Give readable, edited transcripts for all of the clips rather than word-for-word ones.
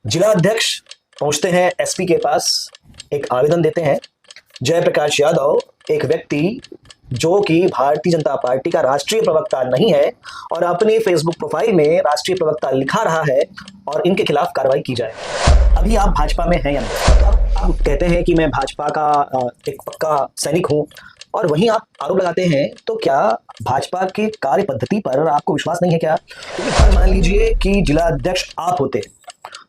जिला अध्यक्ष पहुंचते हैं एसपी के पास, एक आवेदन देते हैं। जयप्रकाश यादव एक व्यक्ति जो कि भारतीय जनता पार्टी का राष्ट्रीय प्रवक्ता नहीं है और अपनी फेसबुक प्रोफाइल में राष्ट्रीय प्रवक्ता लिखा रहा है और इनके खिलाफ कार्रवाई की जाए। अभी आप भाजपा में हैं या नहीं? तो आप कहते हैं कि मैं भाजपा का एक पक्का सैनिक हूं और वहीं आप आरोप लगाते हैं, तो क्या भाजपा के कार्य पद्धति पर आपको विश्वास नहीं है क्या? क्योंकि मान लीजिए कि जिला अध्यक्ष आप होते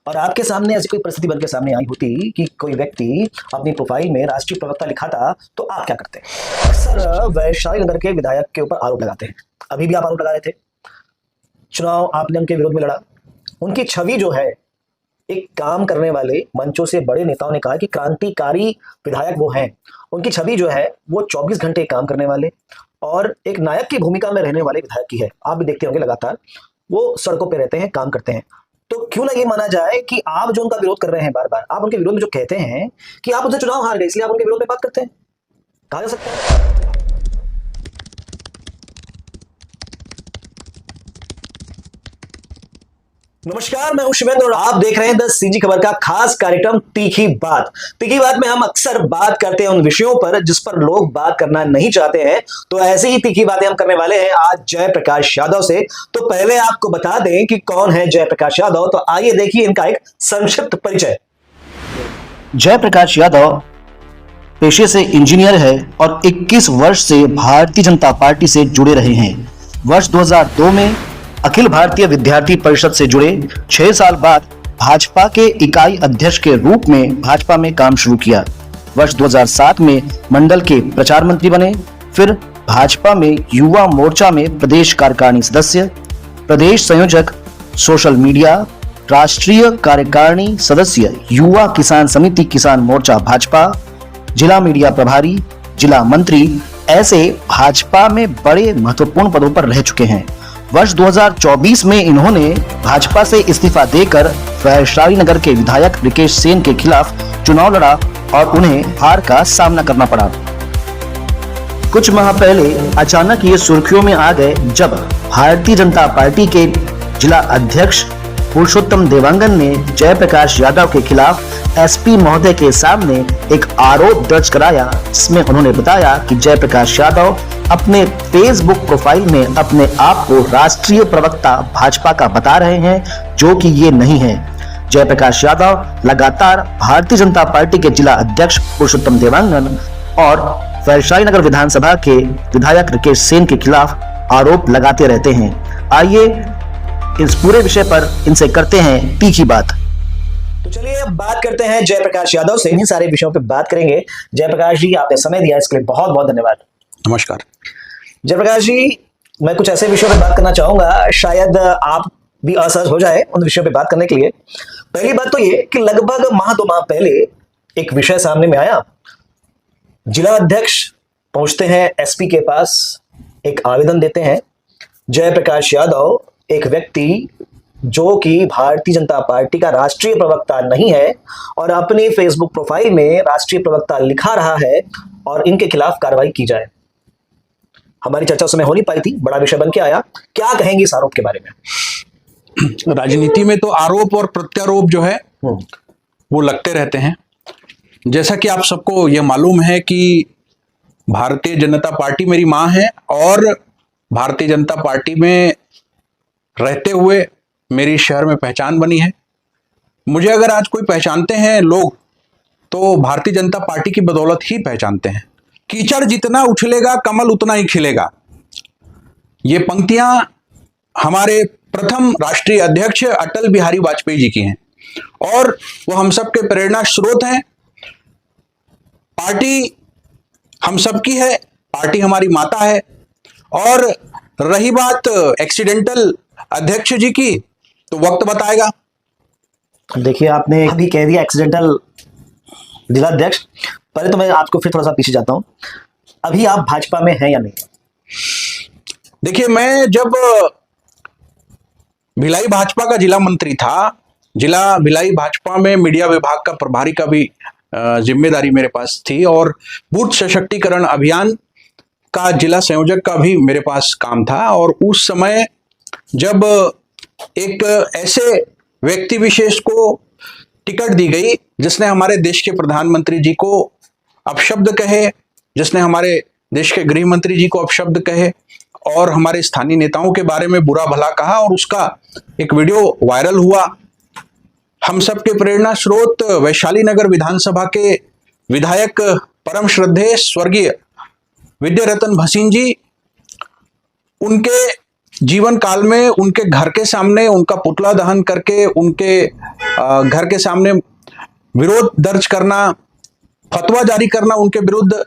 और आपके सामने ऐसी कोई परिस्थिति बनकर सामने आई होती कि कोई व्यक्ति अपनी प्रोफाइल में राष्ट्रीय प्रवक्ता लिखा था, तो आप क्या करते? अक्सर वैशाली नगर के विधायक के ऊपर आरोप लगाते हैं, अभी भी आप आरोप लगा रहे थे। चुनाव आपने उनके विरोध में लड़ा, उनकी छवि जो है, एक काम करने वाले मंचों से बड़े नेताओं ने कहा कि क्रांतिकारी विधायक वो हैं। उनकी छवि जो है वो 24 घंटे काम करने वाले और एक नायक की भूमिका में रहने वाले विधायक की है। आप भी देखते होंगे लगातार वो सड़कों पे रहते हैं, काम करते हैं। तो क्यों ना ये माना जाए कि आप जो उनका विरोध कर रहे हैं, बार बार आप उनके विरोध में जो कहते हैं कि आप उनसे चुनाव हार गए इसलिए आप उनके विरोध में बात करते हैं, कहा जा सकता है। नमस्कार, मैं हूं शिवेंद्र और आप देख रहे हैं 10 सीजी खबर का खास कार्यक्रम तीखी बात। तीखी बात में हम अक्सर बात करते हैं उन विषयों पर जिस पर लोग बात करना नहीं चाहते हैं। तो ऐसी ही तीखी बातें हम करने वाले हैं आज जयप्रकाश यादव से। तो पहले आपको बता दें कि कौन है जयप्रकाश यादव, तो आइए देखिए इनका एक संक्षिप्त परिचय। जयप्रकाश यादव पेशे से इंजीनियर है और 21 वर्ष से भारतीय जनता पार्टी से जुड़े रहे हैं। वर्ष 2002 में अखिल भारतीय विद्यार्थी परिषद से जुड़े, 6 साल बाद भाजपा के इकाई अध्यक्ष के रूप में भाजपा में काम शुरू किया। वर्ष 2007 में मंडल के प्रचार मंत्री बने, फिर भाजपा में युवा मोर्चा में प्रदेश कार्यकारिणी सदस्य, प्रदेश संयोजक, सोशल मीडिया, राष्ट्रीय कार्यकारिणी सदस्य, युवा किसान समिति किसान मोर्चा भाजपा, जिला मीडिया प्रभारी, जिला मंत्री, ऐसे भाजपा में बड़े महत्वपूर्ण पदों पर रह चुके हैं। वर्ष 2024 में इन्होंने भाजपा से इस्तीफा देकर वैशाली नगर के विधायक रिकेश सेन के खिलाफ चुनाव लड़ा और उन्हें हार का सामना करना पड़ा। कुछ माह पहले अचानक ये सुर्खियों में आ गए जब भारतीय जनता पार्टी के जिला अध्यक्ष पुरुषोत्तम देवांगन ने जयप्रकाश यादव के खिलाफ एसपी महोदय के सामने एक आरोप दर्ज कराया, जिसमें उन्होंने बताया कि जयप्रकाश यादव अपने फेसबुक प्रोफाइल में अपने आप को राष्ट्रीय प्रवक्ता भाजपा का बता रहे हैं, जो कि ये नहीं है। जयप्रकाश यादव लगातार भारतीय जनता पार्टी के जिला अध्यक्ष पुरुषोत्तम देवांगन और वैशाली नगर विधानसभा के विधायक रिकेश सेन के खिलाफ आरोप लगाते रहते हैं। आइए इस पूरे विषय पर इनसे करते हैं तीखी बात। तो चलिए अब बात करते हैं जयप्रकाश यादव से, इन्हीं सारे विषयों पर बात करेंगे। जयप्रकाश जी, आपने समय दिया इसके लिए बहुत बहुत धन्यवाद। नमस्कार जयप्रकाश जी, मैं कुछ ऐसे विषयों पर बात करना चाहूंगा, शायद आप भी असहज हो जाए उन विषयों पर बात करने के लिए। पहली बात तो ये कि लगभग माह 2 माह पहले एक विषय सामने में आया। जिला अध्यक्ष पहुंचते हैं एसपी के पास, एक आवेदन देते हैं। जयप्रकाश यादव एक व्यक्ति जो कि भारतीय जनता पार्टी का राष्ट्रीय प्रवक्ता नहीं है और अपनी फेसबुक प्रोफाइल में राष्ट्रीय प्रवक्ता लिखा रहा है और इनके खिलाफ कार्रवाई की जाए। हमारी चर्चा उस समय हो नहीं पाई थी, बड़ा विषय बन के आया। क्या कहेंगे इस आरोप के बारे में? राजनीति में तो आरोप और प्रत्यारोप जो है वो लगते रहते हैं। जैसा कि आप सबको ये मालूम है कि भारतीय जनता पार्टी मेरी मां है और भारतीय जनता पार्टी में रहते हुए मेरी शहर में पहचान बनी है। मुझे अगर आज कोई पहचानते हैं लोग, तो भारतीय जनता पार्टी की बदौलत ही पहचानते हैं। कीचड़ जितना उछलेगा कमल उतना ही खिलेगा, ये पंक्तियां हमारे प्रथम राष्ट्रीय अध्यक्ष अटल बिहारी वाजपेयी जी की हैं और वो हम सबके प्रेरणा स्रोत हैं। पार्टी हम सबकी है, पार्टी हमारी माता है। और रही बात एक्सीडेंटल अध्यक्ष जी की, तो वक्त बताएगा। देखिए, आपने अभी कह दिया एक्सीडेंटल जिला अध्यक्ष। पहले तो मैं आपको फिर थोड़ा सा पीछे जाता हूं, अभी आप भाजपा में हैं या नहीं? देखिए, मैं जब भिलाई भाजपा का जिला मंत्री था, जिला भिलाई भाजपा में मीडिया विभाग का प्रभारी का भी जिम्मेदारी मेरे पास थी और बूथ सशक्तिकरण अभियान का जिला संयोजक का भी मेरे पास काम था। और उस समय जब एक ऐसे व्यक्ति विशेष को टिकट दी गई, जिसने हमारे देश के प्रधानमंत्री जी को अपशब्द कहे, जिसने हमारे देश के गृह मंत्री जी को अपशब्द कहे और हमारे स्थानीय नेताओं के बारे में बुरा भला कहा, और उसका एक वीडियो वायरल हुआ। हम सबके प्रेरणा स्रोत वैशाली नगर विधानसभा के विधायक परम श्रद्धेय स्वर्गीय विद्यारतन भसीन जी, उनके जीवन काल में उनके घर के सामने उनका पुतला दहन करके उनके घर के सामने विरोध दर्ज करना, फतवा जारी करना उनके विरुद्ध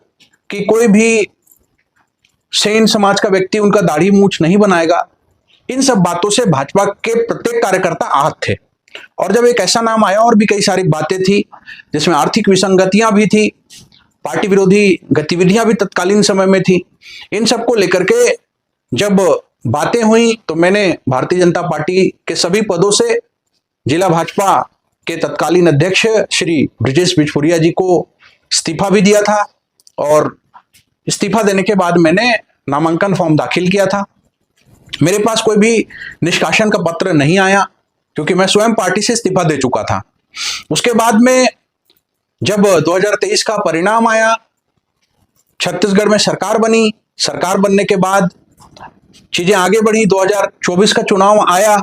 कि कोई भी सेन समाज का व्यक्ति उनका दाढ़ी मूछ नहीं बनाएगा, इन सब बातों से भाजपा के प्रत्येक कार्यकर्ता आहत थे। और जब एक ऐसा नाम आया, और भी कई सारी बातें थी जिसमें आर्थिक विसंगतियां भी थी, पार्टी विरोधी गतिविधियां भी तत्कालीन समय में थी, इन सबको लेकर के जब बातें हुई तो मैंने भारतीय जनता पार्टी के सभी पदों से जिला भाजपा के तत्कालीन अध्यक्ष श्री ब्रजेश बिजपुरिया जी को इस्तीफा भी दिया था, और इस्तीफा देने के बाद मैंने नामांकन फॉर्म दाखिल किया था। मेरे पास कोई भी निष्कासन का पत्र नहीं आया, क्योंकि मैं स्वयं पार्टी से इस्तीफा दे चुका था। उसके बाद में जब 2023 का परिणाम आया, छत्तीसगढ़ में सरकार बनी, सरकार बनने के बाद चीजें आगे बढ़ी। 2024 का चुनाव आया,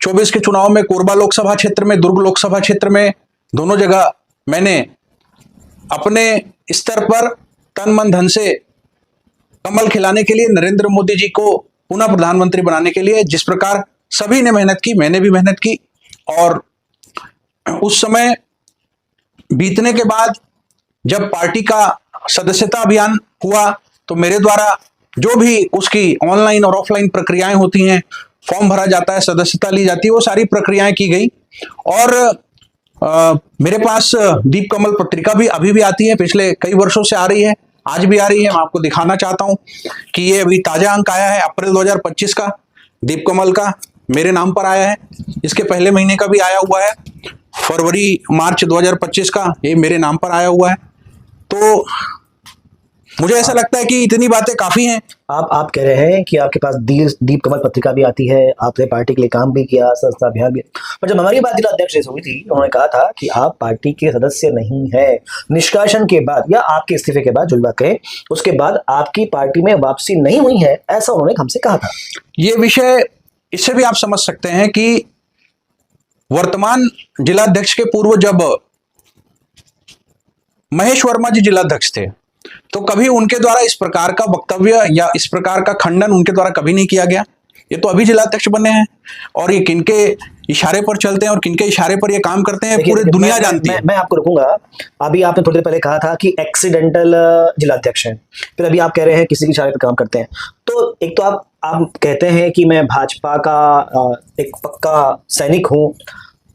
24 के चुनाव में कोरबा लोकसभा क्षेत्र में, दुर्ग लोकसभा क्षेत्र में, दोनों जगह मैंने अपने स्तर पर तन मन धन से कमल खिलाने के लिए, नरेंद्र मोदी जी को पुनः प्रधानमंत्री बनाने के लिए जिस प्रकार सभी ने मेहनत की, मैंने भी मेहनत की। और उस समय बीतने के बाद जब पार्टी का सदस्यता अभियान हुआ तो मेरे द्वारा जो भी उसकी ऑनलाइन और ऑफलाइन प्रक्रियाएं होती हैं, फॉर्म भरा जाता है, सदस्यता ली जाती है, वो सारी प्रक्रियाएं की गई। और मेरे पास दीप कमल पत्रिका भी अभी भी आती है, पिछले कई वर्षों से आ रही है, आज भी आ रही है। मैं आपको दिखाना चाहता हूं कि ये अभी ताजा अंक आया है अप्रैल 2025 का, दीप कमल का मेरे नाम पर आया है। इसके पहले महीने का भी आया हुआ है, फरवरी मार्च 2025 का, ये मेरे नाम पर आया हुआ है। तो मुझे ऐसा लगता है कि इतनी बातें काफी हैं। आप कह रहे हैं कि आपके पास दीप कमल पत्रिका भी आती है, आपने पार्टी के लिए काम भी किया, सदस्यता अभियान भी। पर जब हमारी बात जिला अध्यक्ष से हुई थी, उन्होंने कहा था कि आप पार्टी के सदस्य नहीं है। निष्कासन के बाद या आपके इस्तीफे के बाद, जो बात कहें, उसके बाद आपकी पार्टी में वापसी नहीं हुई है, ऐसा उन्होंने हमसे कहा था। ये विषय, इससे भी आप समझ सकते हैं कि वर्तमान जिलाध्यक्ष के पूर्व जब महेश वर्मा जी जिलाध्यक्ष थे, तो कभी उनके द्वारा इस प्रकार का वक्तव्य या इस प्रकार का खंडन उनके द्वारा कभी नहीं किया गया। ये तो अभी जिलाध्यक्ष बने हैं, और ये किनके इशारे पर चलते हैं और किनके इशारे पर ये काम करते हैं, पूरी दुनिया जानती है। मैं आपको रुकूंगा। अभी आपने थोड़ी देर पहले कहा था कि एक्सीडेंटल जिलाध्यक्ष हैं, फिर अभी आप कह रहे हैं किसी के इशारे पर काम करते हैं। तो एक तो आप कहते हैं कि मैं भाजपा का एक पक्का सैनिक हूं,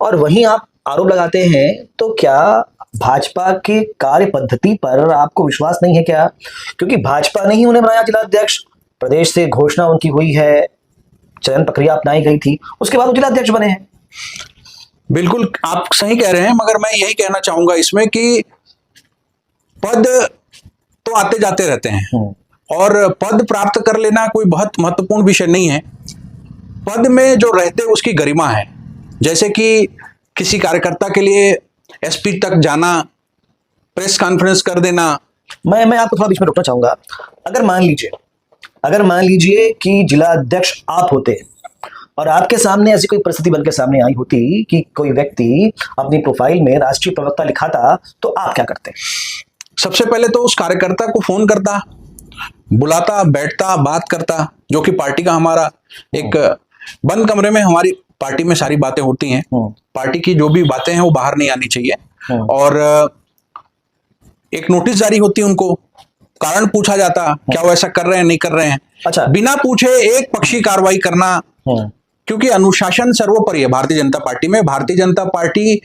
और वहीं आप आरोप लगाते हैं, तो क्या भाजपा के कार्य पद्धति पर आपको विश्वास नहीं है क्या? क्योंकि भाजपा ने ही उन्हें बनाया जिलाध्यक्ष, प्रदेश से घोषणा उनकी हुई है, चयन प्रक्रिया अपनाई गई थी, उसके बाद वो जिलाध्यक्ष बने हैं। बिल्कुल आप सही कह रहे हैं, मगर मैं यही कहना चाहूंगा इसमें कि पद तो आते जाते रहते हैं, और पद प्राप्त कर लेना कोई बहुत महत्वपूर्ण विषय नहीं है। पद में जो रहते उसकी गरिमा है। जैसे कि किसी कार्यकर्ता के लिए एसपी तक जाना, प्रेस कॉन्फ्रेंस कर देना। मैं आपको थोड़ा बीच में रोकना चाहूंगा। अगर मान लीजिए कि जिला अध्यक्ष आप होते और आपके सामने ऐसी कोई परिस्थिति बनकर सामने आई होती कि कोई व्यक्ति अपनी प्रोफाइल में राष्ट्रीय प्रवक्ता लिखाता, तो आप क्या करते? सबसे पहले तो उस कार्यकर्ता को फोन करता, बुलाता, बैठता, बात करता, जो कि पार्टी का हमारा एक बंद कमरे में, हमारी पार्टी में सारी बातें होती हैं, पार्टी की जो भी बातें हैं वो बाहर नहीं आनी चाहिए। और एक नोटिस जारी होती है, उनको कारण पूछा जाता, क्या वो ऐसा कर रहे हैं, नहीं कर रहे हैं। अच्छा, बिना पूछे एक पक्षी कार्रवाई करना, क्योंकि अनुशासन सर्वोपरि है भारतीय जनता पार्टी में। भारतीय जनता पार्टी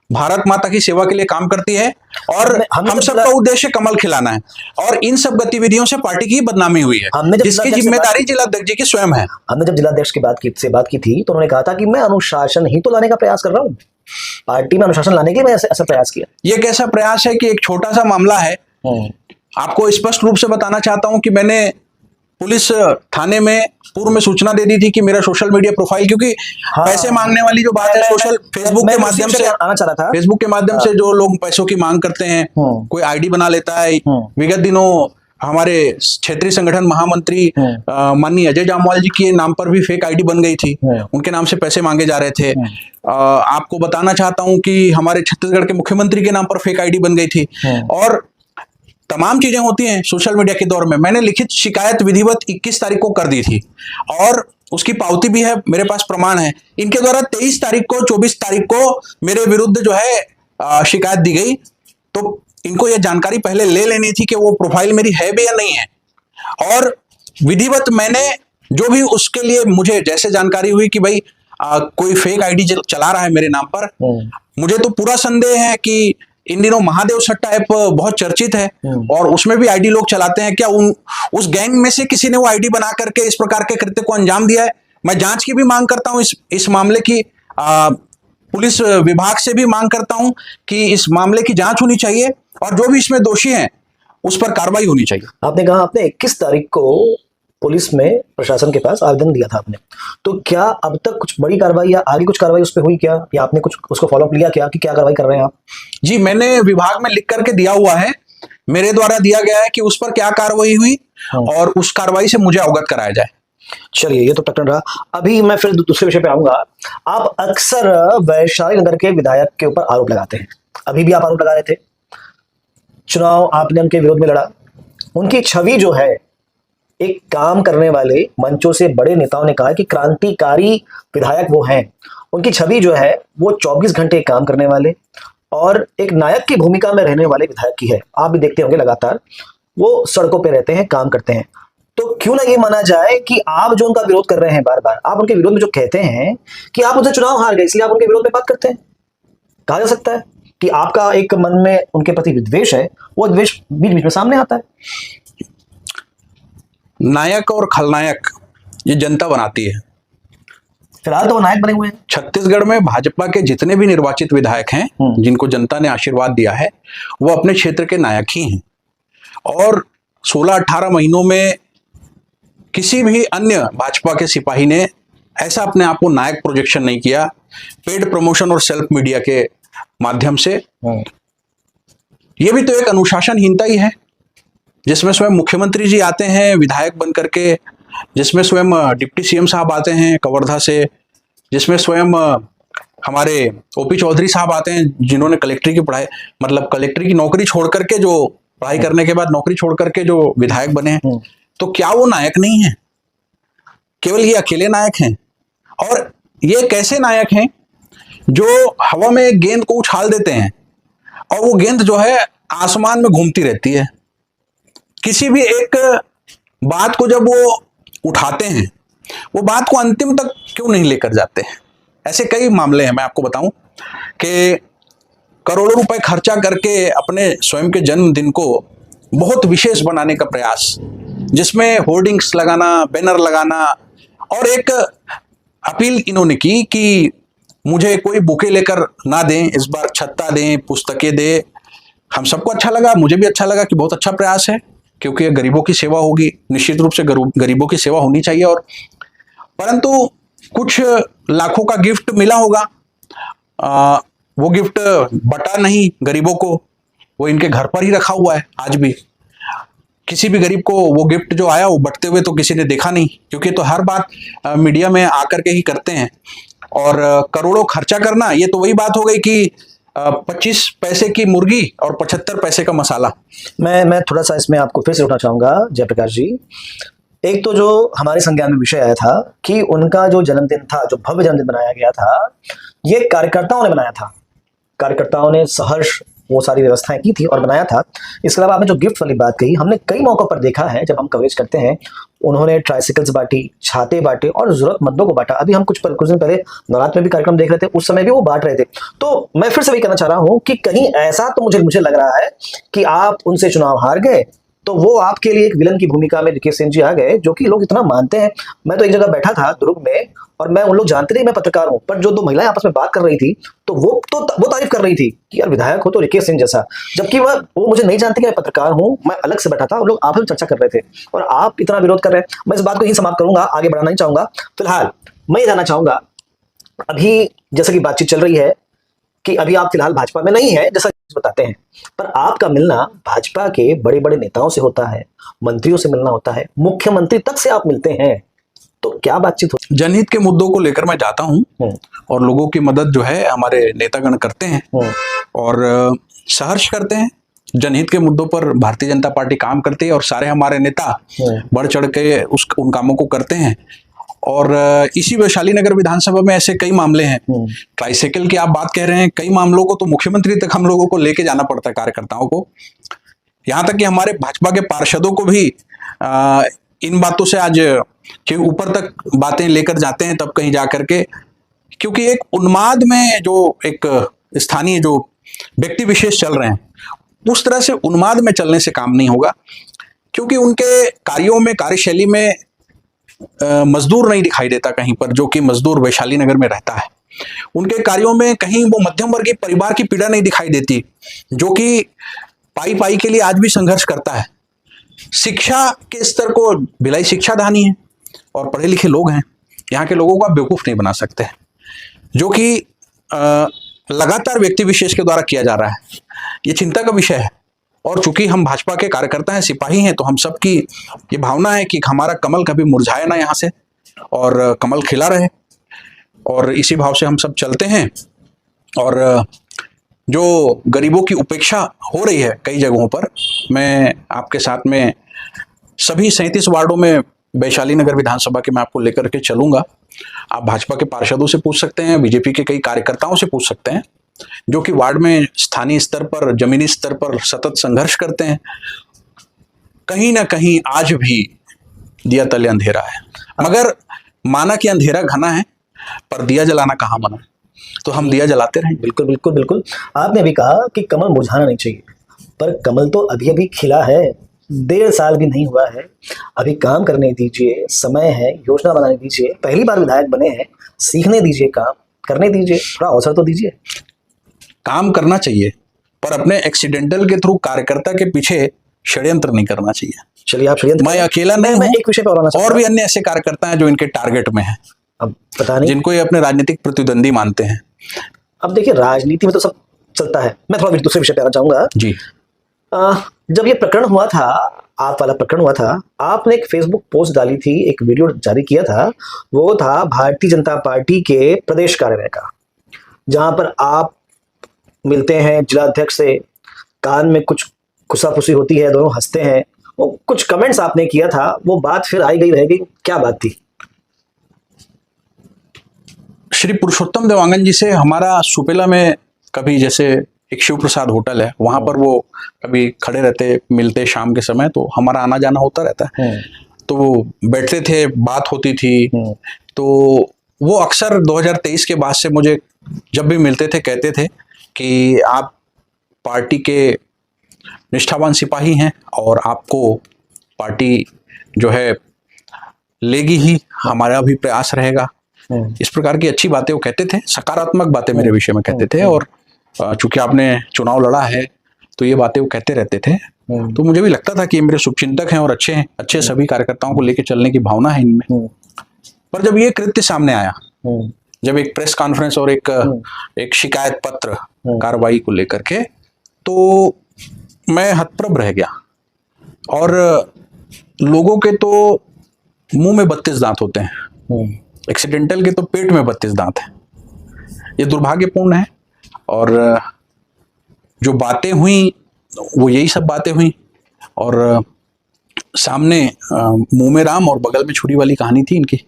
भारत माता की सेवा के लिए काम करती है, और हम सबका उद्देश्य कमल खिलाना है, और इन सब गतिविधियों से पार्टी की बदनामी हुई है, जिसकी जिम्मेदारी जिलाध्यक्ष जी की स्वयं है। हमने जब जिलाध्यक्ष की बात की थी, तो उन्होंने कहा था कि मैं अनुशासन ही तो लाने का प्रयास कर रहा हूँ, पार्टी में अनुशासन लाने के लिए मैंने ऐसा प्रयास किया। ये कैसा प्रयास है कि एक छोटा सा मामला है, आपको स्पष्ट रूप से बताना चाहता हूं कि मैंने पुलिस थाने में पूर्व में सूचना दे दी थी कि मेरा सोशल मीडिया प्रोफाइल, क्योंकि हाँ, पैसे मांगने वाली जो बात है सोशल फेसबुक मैं के उसी माध्यम विषय से पे आना चाह रहा था। फेसबुक के माध्यम से जो लोग पैसों की मांग करते हैं, कोई आईडी बना लेता है। विगत दिनों हमारे क्षेत्रीय संगठन महामंत्री माननीय अजय जामवाल जी के नाम पर भी फेक आईडी बन गई थी, उनके नाम से पैसे मांगे जा रहे थे। आपको बताना चाहता हूं कि हमारे छत्तीसगढ़ के मुख्यमंत्री के नाम पर फेक आईडी बन गई थी, और तमाम चीजें होती हैं सोशल मीडिया के दौर में। मैंने लिखित शिकायत विधिवत 21 तारीख को कर दी थी, और उसकी पावती भी है, मेरे पास प्रमाण है। इनके द्वारा 23 तारीख को 24 तारीख को मेरे विरुद्ध जो है शिकायत दी गई, तो इनको यह जानकारी पहले ले लेनी थी कि वो प्रोफाइल मेरी है भी या नहीं है। और विधिवत मैंने जो भी उसके लिए मुझे जैसे जानकारी हुई कि भाई कोई फेक आईडी चला रहा है मेरे नाम पर, मुझे तो पूरा संदेह है कि इन दिनों महादेव सट्टा ऐप बहुत चर्चित है, और उसमें भी आईडी लोग चलाते हैं। क्या उस गैंग में से किसी ने वो आईडी बना करके इस प्रकार के कृत्य को अंजाम दिया है? मैं जांच की भी मांग करता हूं, इस मामले की पुलिस विभाग से भी मांग करता हूं कि इस मामले की जांच होनी चाहिए, और जो भी इसमें दोषी हैं उस पर कार्रवाई होनी चाहिए। आपने कहा आपने 21 तारीख को पुलिस में प्रशासन के पास आवेदन दिया था आपने, तो क्या अब तक कुछ बड़ी कार्रवाई या आगे कुछ कार्रवाई उस पर हुई क्या, या आपने कुछ उसको फॉलोअप लिया क्या कि क्या कार्रवाई कर रहे हैं आप? जी, मैंने विभाग में लिख करके दिया हुआ है, मेरे द्वारा दिया गया है कि उस पर क्या कार्रवाई हुई और उस कार्रवाई से मुझे अवगत कराया जाए। चलिए, ये तो प्रकरण रहा। अभी मैं फिर दूसरे विषय पे आऊंगा। आप अक्सर वैशाली नगर के विधायक के ऊपर आरोप लगाते हैं, अभी भी आप आरोप लगा रहे थे। चुनाव आपने उनके विरोध में लड़ा, उनकी छवि जो है, एक काम करने वाले मंचों से बड़े नेताओं ने कहा कि क्रांतिकारी विधायक वो हैं, उनकी छवि जो है वो 24 घंटे काम करने वाले और एक नायक की भूमिका में रहने वाले विधायक की है। आप भी देखते होंगे लगातार वो सड़कों पे रहते हैं, काम करते हैं। तो क्यों ना ये माना जाए कि आप जो उनका विरोध कर रहे हैं, बार बार आप उनके विरोध में जो कहते हैं कि आप उनसे चुनाव हार गए इसलिए आप उनके विरोध में बात करते हैं, कहा जा सकता है कि आपका एक मन में उनके प्रति विद्वेष है, वो द्वेष बीच बीच में सामने आता है। नायक और खलनायक ये जनता बनाती है। फिलहाल तो वो नायक बने हुए हैं। छत्तीसगढ़ में भाजपा के जितने भी निर्वाचित विधायक हैं, जिनको जनता ने आशीर्वाद दिया है, वो अपने क्षेत्र के नायक ही हैं। और 16-18 महीनों में किसी भी अन्य भाजपा के सिपाही ने ऐसा अपने आप को नायक प्रोजेक्शन नहीं किया, पेड प्रमोशन और सेल्फ मीडिया के माध्यम से। ये भी तो एक अनुशासनहीनता ही है, जिसमें स्वयं मुख्यमंत्री जी आते हैं विधायक बन करके, जिसमें स्वयं डिप्टी सीएम साहब आते हैं कवर्धा से, जिसमें स्वयं हमारे ओपी चौधरी साहब आते हैं जिन्होंने कलेक्ट्री की पढ़ाई, मतलब कलेक्ट्री की नौकरी छोड़ करके, जो पढ़ाई करने के बाद नौकरी छोड़ करके जो विधायक बने हैं। तो क्या वो नायक नहीं है? केवल ये अकेले नायक हैं। और ये कैसे नायक हैं जो हवा में गेंद को उछाल देते हैं और वो गेंद जो है आसमान में घूमती रहती है। किसी भी एक बात को जब वो उठाते हैं, वो बात को अंतिम तक क्यों नहीं लेकर जाते हैं? ऐसे कई मामले हैं। मैं आपको बताऊं कि करोड़ों रुपए खर्चा करके अपने स्वयं के जन्मदिन को बहुत विशेष बनाने का प्रयास, जिसमें होर्डिंग्स लगाना, बैनर लगाना, और एक अपील इन्होंने की कि मुझे कोई बुके लेकर ना दें, इस बार छत्ता दें, पुस्तकें दें। हम सबको अच्छा लगा, मुझे भी अच्छा लगा कि बहुत अच्छा प्रयास है, क्योंकि ये गरीबों की सेवा होगी। निश्चित रूप से गरीबों की सेवा होनी चाहिए। और परंतु कुछ लाखों का गिफ्ट मिला होगा, वो गिफ्ट बटा नहीं गरीबों को, वो इनके घर पर ही रखा हुआ है। आज भी किसी भी गरीब को वो गिफ्ट जो आया वो बटते हुए तो किसी ने देखा नहीं, क्योंकि तो हर बात मीडिया में आकर के ही करते हैं। और करोड़ों खर्चा करना, ये तो वही बात हो गई कि 25 पैसे की मुर्गी और 75 पैसे का मसाला। मैं थोड़ा सा इसमें आपको फिर से उठना चाहूंगा जयप्रकाश जी। एक तो जो हमारे संज्ञान में विषय आया था कि उनका जो जन्मदिन था, जो भव्य जन्मदिन बनाया गया था, ये कार्यकर्ताओं ने बनाया था। कार्यकर्ताओं ने सहर्ष वो सारी व्यवस्थाएं की थी और बनाया था। इसके अलावा आपने जो गिफ्ट वाली बात कही, हमने कई मौकों पर देखा है जब हम कवरेज करते हैं, उन्होंने ट्राइसिकल्स बांटी, छाते बांटे और जरूरतमंदों को बांटा। अभी हम कुछ दिन पहले नवरात्र में भी कार्यक्रम देख रहे थे, उस समय भी वो बांट रहे थे। तो मैं फिर से वही कहना चाह रहा हूँ कि कहीं ऐसा तो मुझे लग रहा है कि आप उनसे चुनाव हार गए तो वो आपके लिए एक विलन की भूमिका में ऋषिकेश सिंह जी आ गए, जो कि लोग इतना मानते हैं। मैं तो एक जगह बैठा था दुर्ग में, और मैं, उन लोग जानते नहीं मैं पत्रकार हूं, पर जो दो महिलाएं आपस में बात कर रही थी, तो वो तारीफ कर रही थी कि यार विधायक हो तो ऋषिकेश सिंह जैसा, जबकि वो मुझे नहीं जानते कि मैं पत्रकार हूं। मैं अलग से बैठा था, वो लोग आपस में चर्चा कर रहे थे, और आप इतना विरोध कर रहे हैं। मैं इस बात को यही समाप्त करूंगा, आगे बढ़ाना नहीं चाहूंगा। फिलहाल मैं ये जानना चाहूंगा, अभी जैसा कि बातचीत चल रही है कि अभी आप फिलहाल भाजपा में नहीं है, जैसा बताते हैं, पर आपका मिलना भाजपा के बड़े बड़े नेताओं से होता है, मंत्रियों से मिलना होता है, मुख्यमंत्री तक से आप मिलते हैं, तो क्या बातचीत होती जनहित के मुद्दों को लेकर मैं जाता हूं और लोगों की मदद जो है हमारे नेतागण करते हैं और सहर्ष करते हैं। जनहित के मुद्दों पर भारतीय जनता पार्टी काम करती है और सारे हमारे नेता बढ़ चढ़ के उन कामों को करते हैं। और इसी वैशाली नगर विधानसभा में ऐसे कई मामले हैं। ट्राइसाइकिल की आप बात कह रहे हैं, कई मामलों को तो मुख्यमंत्री तक हम लोगों को लेके जाना पड़ता है, कार्यकर्ताओं को। यहाँ तक कि हमारे भाजपा के पार्षदों को भी इन बातों से आज के ऊपर तक बातें लेकर जाते हैं, तब कहीं जा करके, क्योंकि एक उन्माद में जो एक स्थानीय जो व्यक्ति विशेष चल रहे हैं, उस तरह से उन्माद में चलने से काम नहीं होगा, क्योंकि उनके कार्यों में, कार्यशैली में मजदूर नहीं दिखाई देता कहीं पर, जो कि मजदूर वैशाली नगर में रहता है। उनके कार्यों में कहीं वो मध्यम वर्गीय परिवार की पीड़ा नहीं दिखाई देती, जो कि पाई पाई के लिए आज भी संघर्ष करता है। शिक्षा के स्तर को, भिलाई शिक्षाधानी है और पढ़े लिखे लोग हैं, यहाँ के लोगों को आप बेवकूफ नहीं बना सकते, जो कि लगातार व्यक्ति विशेष के द्वारा किया जा रहा है। ये चिंता का विषय है। और चूंकि हम भाजपा के कार्यकर्ता हैं, सिपाही हैं, तो हम सबकी ये भावना है कि हमारा कमल कभी मुरझाए ना यहाँ से, और कमल खिला रहे, और इसी भाव से हम सब चलते हैं। और जो गरीबों की उपेक्षा हो रही है कई जगहों पर, मैं आपके साथ में सभी 37 वार्डों में वैशाली नगर विधानसभा के मैं आपको लेकर के चलूंगा। आप भाजपा के पार्षदों से पूछ सकते हैं, बीजेपी के कई कार्यकर्ताओं से पूछ सकते हैं, जो कि वार्ड में स्थानीय स्तर पर, जमीनी स्तर पर सतत संघर्ष करते हैं। कहीं ना कहीं आज भी दिया तले अंधेरा है, मगर माना कि अंधेरा घना है, पर दिया जलाना कहाँ मना, तो हम दिया जलाते रहें। बिल्कुल बिल्कुल बिल्कुल। आपने भी कहा कि कमल मुरझाना नहीं चाहिए, पर कमल तो अभी अभी खिला है, 1.5 साल भी नहीं हुआ है। अभी काम करने दीजिए, समय है, योजना बनाने दीजिए। पहली बार विधायक बने हैं, सीखने दीजिए, काम करने दीजिए, थोड़ा अवसर तो दीजिए। काम करना चाहिए, पर अपने एक्सीडेंटल के थ्रू कार्यकर्ता के पीछे षड्यंत्र नहीं करना चाहिए। चलिए, आप षड्यंत्र, मैं अकेला नहीं हूं, एक विषय पर और भी अन्य ऐसे कार्यकर्ता हैं जो इनके टारगेट में हैं, अब पता नहीं, जिनको ये अपने राजनीतिक प्रतिद्वंदी मानते हैं। अब देखिए, राजनीति में तो सब चलता है। मैं थोड़ा दूसरे विषय पे आना चाहूंगा जी। जब ये प्रकरण हुआ था, आप वाला प्रकरण हुआ था, आपने एक फेसबुक पोस्ट डाली थी, एक वीडियो जारी किया था, वो था भारतीय जनता पार्टी के प्रदेश कार्यालय का, जहां पर आप मिलते हैं जिलाध्यक्ष से, कान में कुछ खुसाफुसी होती है, दोनों हंसते हैं, वो कुछ कमेंट्स आपने किया था, वो बात फिर आई गई रह गई, क्या बात थी? श्री पुरुषोत्तम देवांगन जी से हमारा सुपेला में कभी, जैसे एक शिव प्रसाद होटल है, वहां पर वो कभी खड़े रहते, मिलते शाम के समय, तो हमारा आना जाना होता रहता है। तो वो बैठते थे, बात होती थी। तो वो अक्सर 2023 के बाद से मुझे जब भी मिलते थे कहते थे कि आप पार्टी के निष्ठावान सिपाही हैं और आपको पार्टी जो है लेगी ही, हमारा भी प्रयास रहेगा। इस प्रकार की अच्छी बातें वो कहते थे, सकारात्मक बातें मेरे विषय में कहते थे। और चूंकि आपने चुनाव लड़ा है, तो ये बातें वो कहते रहते थे। तो मुझे भी लगता था कि ये मेरे शुभचिंतक हैं और अच्छे हैं, अच्छे सभी कार्यकर्ताओं को लेकर चलने की भावना है इनमें। पर जब ये कृत्य सामने आया, जब एक प्रेस कॉन्फ्रेंस और एक शिकायत पत्र कार्रवाई को लेकर के, तो मैं हतप्रभ रह गया। और लोगों के तो मुंह में 32 दांत होते हैं, एक्सीडेंटल के तो पेट में 32 दांत हैं। ये दुर्भाग्यपूर्ण है। और जो बातें हुई वो यही सब बातें हुई, और सामने मुंह में राम और बगल में छुरी वाली कहानी थी इनकी।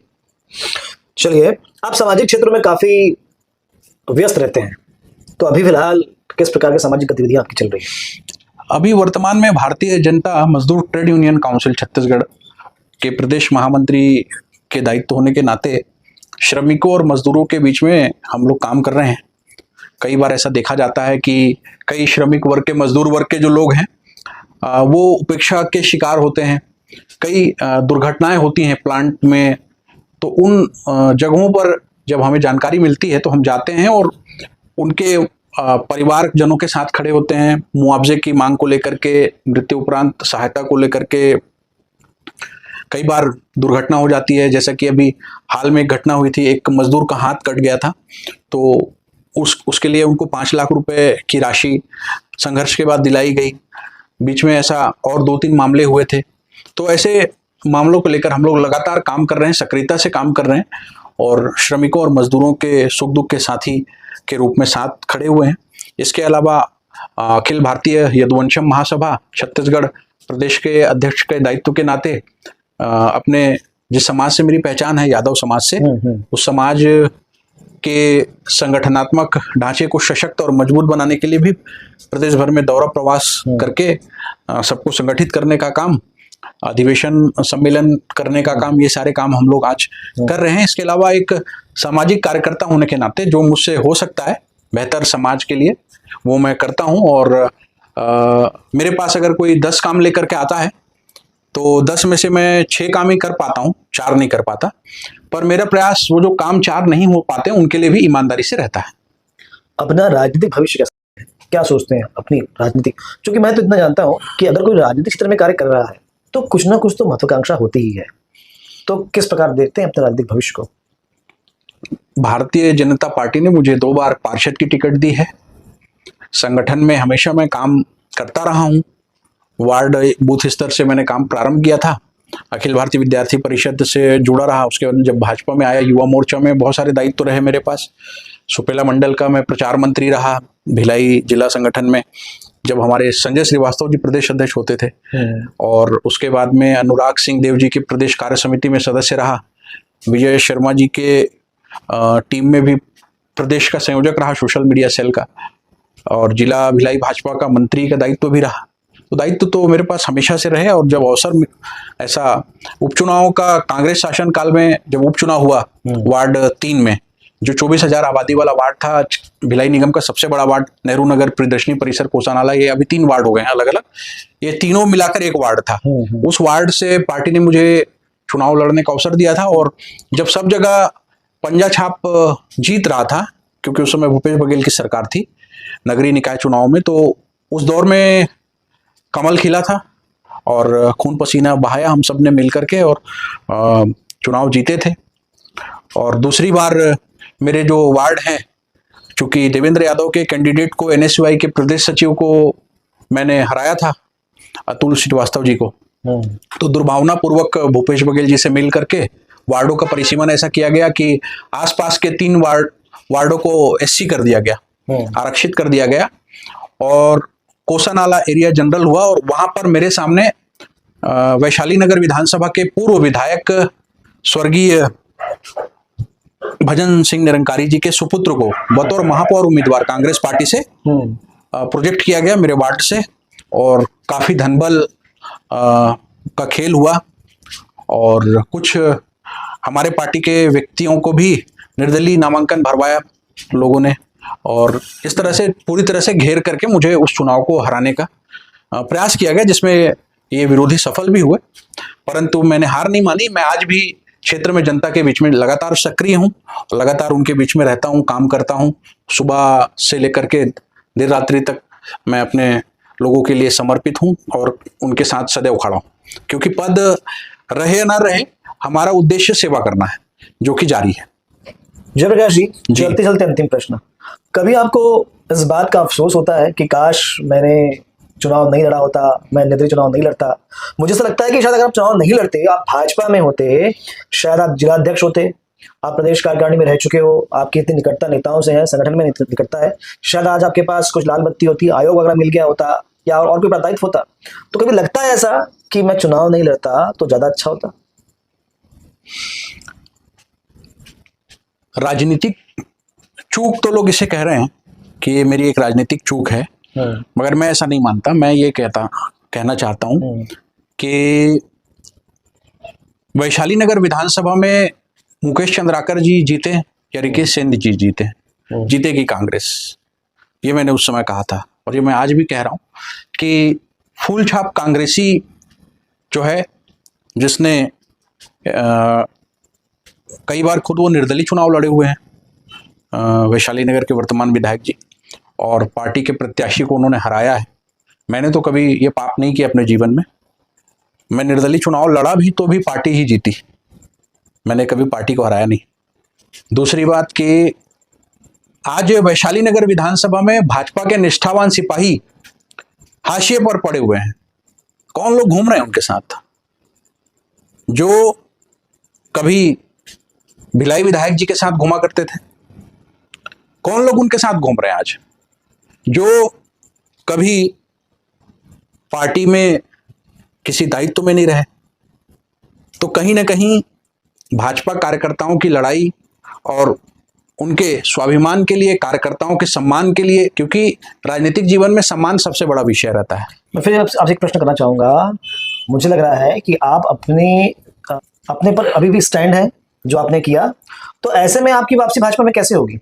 चलिए, आप सामाजिक क्षेत्रों में काफी व्यस्त रहते हैं, तो अभी फिलहाल किस प्रकार की सामाजिक गतिविधियां आपकी चल रही है? अभी वर्तमान में भारतीय जनता मजदूर ट्रेड यूनियन काउंसिल छत्तीसगढ़ के प्रदेश महामंत्री के दायित्व होने के नाते श्रमिकों और मजदूरों के बीच में हम लोग काम कर रहे हैं। कई बार ऐसा देखा जाता है कि कई श्रमिक वर्ग के, मजदूर वर्ग के जो लोग हैं, वो उपेक्षा के शिकार होते हैं। कई दुर्घटनाएं होती हैं प्लांट में, तो उन जगहों पर जब हमें जानकारी मिलती है तो हम जाते हैं और उनके परिवारजनों के साथ खड़े होते हैं, मुआवजे की मांग को लेकर के, मृत्यु उपरांत सहायता को लेकर के। कई बार दुर्घटना हो जाती है, जैसा कि अभी हाल में एक घटना हुई थी, एक मजदूर का हाथ कट गया था, तो उसके लिए उनको 5 लाख रुपए की राशि संघर्ष के बाद दिलाई गई। बीच में ऐसा और 2-3 मामले हुए थे। तो ऐसे मामलों को लेकर हम लोग लगातार काम कर रहे हैं, सक्रियता से काम कर रहे हैं और श्रमिकों और मजदूरों के सुख दुख के साथी के रूप में साथ खड़े हुए हैं। इसके अलावा अखिल भारतीय यदुवंशम महासभा छत्तीसगढ़ प्रदेश के अध्यक्ष के दायित्व के नाते अपने जिस समाज से मेरी पहचान है, यादव समाज से, उस समाज के संगठनात्मक ढांचे को सशक्त और मजबूत बनाने के लिए भी प्रदेश भर में दौरा प्रवास करके सबको संगठित करने का काम, अधिवेशन सम्मेलन करने का काम, ये सारे काम हम लोग आज कर रहे हैं। इसके अलावा एक सामाजिक कार्यकर्ता होने के नाते जो मुझसे हो सकता है बेहतर समाज के लिए, वो मैं करता हूं। और मेरे पास अगर कोई 10 काम लेकर के आता है तो 10 में से मैं 6 काम ही कर पाता हूं, 4 नहीं कर पाता। पर मेरा प्रयास वो जो काम 4 नहीं हो पाते उनके लिए भी ईमानदारी से रहता है। अपना राजनीतिक भविष्य कैसा है? क्या सोचते हैं अपनी राजनीतिक? क्योंकि मैं तो इतना जानता हूं कि अगर कोई राजनीतिक क्षेत्र में कार्य कर रहा है तो कुछ ना कुछ तो महत्वाकांक्षा होती ही है। तो किस प्रकार देखते हैं अपने राजनीतिक भविष्य को? भारतीय जनता पार्टी ने मुझे 2 बार पार्षद की टिकट दी है। संगठन में हमेशा मैं काम करता रहा हूं। वार्ड बूथ स्तर से मैंने काम प्रारंभ किया था, अखिल भारतीय विद्यार्थी परिषद से जुड़ा रहा। उसके बाद जब भाजपा में आया, युवा मोर्चा में बहुत सारे दायित्व रहे मेरे पास। सुपेला मंडल का मैं प्रचार मंत्री रहा भिलाई जिला संगठन में, जब हमारे संजय श्रीवास्तव जी प्रदेश अध्यक्ष होते थे। और उसके बाद में अनुराग सिंह देव जी की प्रदेश कार्य समिति में सदस्य रहा। विजय शर्मा जी के टीम में भी प्रदेश का संयोजक रहा सोशल मीडिया सेल का, और जिला भिलाई भाजपा का मंत्री का दायित्व भी रहा। तो दायित्व तो मेरे पास हमेशा से रहे। और जब अवसर ऐसा उपचुनाव का, कांग्रेस शासन काल में जब उपचुनाव हुआ वार्ड 3 में, जो 24,000 आबादी वाला वार्ड था, भिलाई निगम का सबसे बड़ा वार्ड, नेहरू नगर, प्रियदर्शनी परिसर, कोसानाला, ये अभी 3 वार्ड हो गए हैं अलग अलग, ये तीनों मिलाकर एक वार्ड था। उस वार्ड से पार्टी ने मुझे चुनाव लड़ने का अवसर दिया था। और जब सब जगह पंजा छाप जीत रहा था, क्योंकि उस समय भूपेश बघेल की सरकार थी नगरीय निकाय चुनाव में, तो उस दौर में कमल खिला था और खून पसीना बहाया हम सब ने मिलकर के, और चुनाव जीते थे। और दूसरी बार मेरे जो वार्ड हैं, चूंकि देवेंद्र यादव के कैंडिडेट को, एनएसयूआई के प्रदेश सचिव को मैंने हराया था, अतुल श्रीवास्तव जी को, तो दुर्भावना पूर्वक भूपेश बघेल जी से मिल करके वार्डों का परिसीमन ऐसा किया गया कि आसपास के 3 वार्डों को एससी कर दिया गया, आरक्षित कर दिया गया, और कोसानाला एरिया जनरल हुआ। और वहां पर मेरे सामने वैशाली नगर विधानसभा के पूर्व विधायक स्वर्गीय भजन सिंह निरंकारी जी के सुपुत्र को बतौर महापौर उम्मीदवार कांग्रेस पार्टी से प्रोजेक्ट किया गया मेरे वार्ड से, और काफी धनबल का खेल हुआ। और कुछ हमारे पार्टी के व्यक्तियों को भी निर्दलीय नामांकन भरवाया लोगों ने, और इस तरह से पूरी तरह से घेर करके मुझे उस चुनाव को हराने का प्रयास किया गया, जिसमें ये विरोधी सफल भी हुए। परंतु मैंने हार नहीं मानी। मैं आज भी क्षेत्र में जनता के बीच में लगातार सक्रिय हूँ, लगातार उनके बीच में रहता हूँ, काम करता हूँ। सुबह से लेकर के देर रात्रि तक मैं अपने लोगों के लिए समर्पित हूँ और उनके साथ सदैव खड़ा हूँ, क्योंकि पद रहे या ना रहे, हमारा उद्देश्य सेवा करना है, जो कि जारी है। जयप्रकाश जी, चलते चलते अंतिम प्रश्न, कभी आपको इस बात का अफसोस होता है कि काश मैंने चुनाव नहीं लड़ा होता, मैं निर्दलीय चुनाव नहीं लड़ता? मुझे ऐसा लगता है कि शायद अगर आप चुनाव नहीं लड़ते, आप भाजपा में होते, शायद आप जिलाध्यक्ष होते, आप प्रदेश कार्यकारिणी में रह चुके हो, आपकी इतनी निकटता नेताओं से है, संगठन में निकटता है, शायद आज आपके पास कुछ लाल बत्ती होती, आयोग वगैरह मिल गया होता, या और कोई दायित्व होता। तो कभी लगता है ऐसा कि मैं चुनाव नहीं लड़ता तो ज्यादा अच्छा होता? राजनीतिक चूक तो लोग इसे कह रहे हैं कि ये मेरी एक राजनीतिक चूक है, मगर मैं ऐसा नहीं मानता। मैं ये कहना चाहता हूं कि वैशाली नगर विधानसभा में मुकेश चंद्राकर जी जीते या रिकेश सेन जी जीते, जीतेगी कांग्रेस, ये मैंने उस समय कहा था, और ये मैं आज भी कह रहा हूं कि फूल छाप कांग्रेसी जो है, जिसने कई बार खुद वो निर्दलीय चुनाव लड़े हुए हैं, वैशाली नगर के वर्तमान विधायक जी, और पार्टी के प्रत्याशी को उन्होंने हराया है। मैंने तो कभी ये पाप नहीं किया अपने जीवन में। मैं निर्दलीय चुनाव लड़ा भी तो भी पार्टी ही जीती, मैंने कभी पार्टी को हराया नहीं। दूसरी बात कि आज वैशाली नगर विधानसभा में भाजपा के निष्ठावान सिपाही हाशिए पर पड़े हुए हैं। कौन लोग घूम रहे हैं उनके साथ? जो कभी भिलाई विधायक जी के साथ घुमा करते थे, कौन लोग उनके साथ घूम रहे हैं आज? जो कभी पार्टी में किसी दायित्व में नहीं रहे। तो कहीं ना कहीं भाजपा कार्यकर्ताओं की लड़ाई और उनके स्वाभिमान के लिए, कार्यकर्ताओं के सम्मान के लिए, क्योंकि राजनीतिक जीवन में सम्मान सबसे बड़ा विषय रहता है। मैं फिर आपसे एक प्रश्न करना चाहूंगा। मुझे लग रहा है कि आप अपने पर अभी भी स्टैंड है जो आपने किया, तो ऐसे में आपकी वापसी भाजपा में कैसे होगी?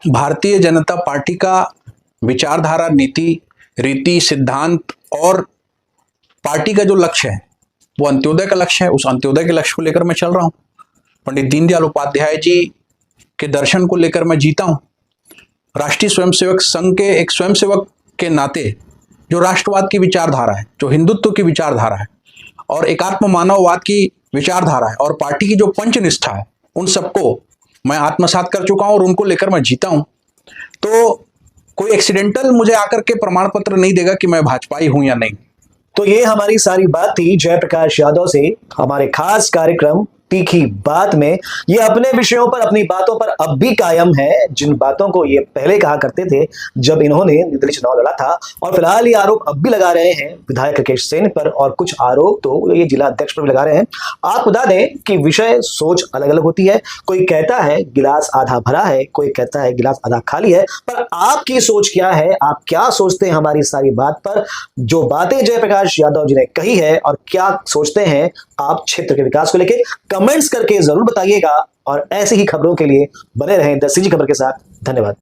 भारतीय जनता पार्टी का विचारधारा, नीति, रीति, सिद्धांत और पार्टी का जो लक्ष्य है वो अंत्योदय का लक्ष्य है। उस अंत्योदय के लक्ष्य को लेकर मैं चल रहा हूं। पंडित दीनदयाल उपाध्याय जी के दर्शन को लेकर मैं जीता हूं। राष्ट्रीय स्वयंसेवक संघ के एक स्वयंसेवक के नाते जो राष्ट्रवाद की विचारधारा है, जो हिंदुत्व की विचारधारा है और एकात्म मानववाद की विचारधारा है और पार्टी की जो पंचनिष्ठा है, उन सबको मैं आत्मसात कर चुका हूं और उनको लेकर मैं जीता हूं। तो कोई एक्सीडेंटल मुझे आकर के प्रमाण पत्र नहीं देगा कि मैं भाजपाई हूं या नहीं। तो ये हमारी सारी बात थी जयप्रकाश यादव से हमारे खास कार्यक्रम तीखी बात में। ये अपने विषयों पर, अपनी बातों पर अब भी कायम है, जिन बातों को ये पहले कहा करते थे जब इन्होंने निर्दलीय चुनाव लड़ा था। और फिलहाल ये आरोप अब भी लगा रहे हैं विधायक राकेश सेन पर, और कुछ आरोप तो ये जिला अध्यक्ष पर भी लगा रहे हैं। आप बता दें कि विषय सोच अलग अलग होती है। कोई कहता है गिलास आधा भरा है, कोई कहता है गिलास आधा खाली है। पर आपकी सोच क्या है? आप क्या सोचते हैं हमारी सारी बात पर? जो बातें जयप्रकाश यादव जी ने कही है और क्या सोचते हैं आप क्षेत्र के विकास को लेकर, कमेंट्स करके जरूर बताइएगा। और ऐसी ही खबरों के लिए बने रहें द सीजी खबर के साथ। धन्यवाद।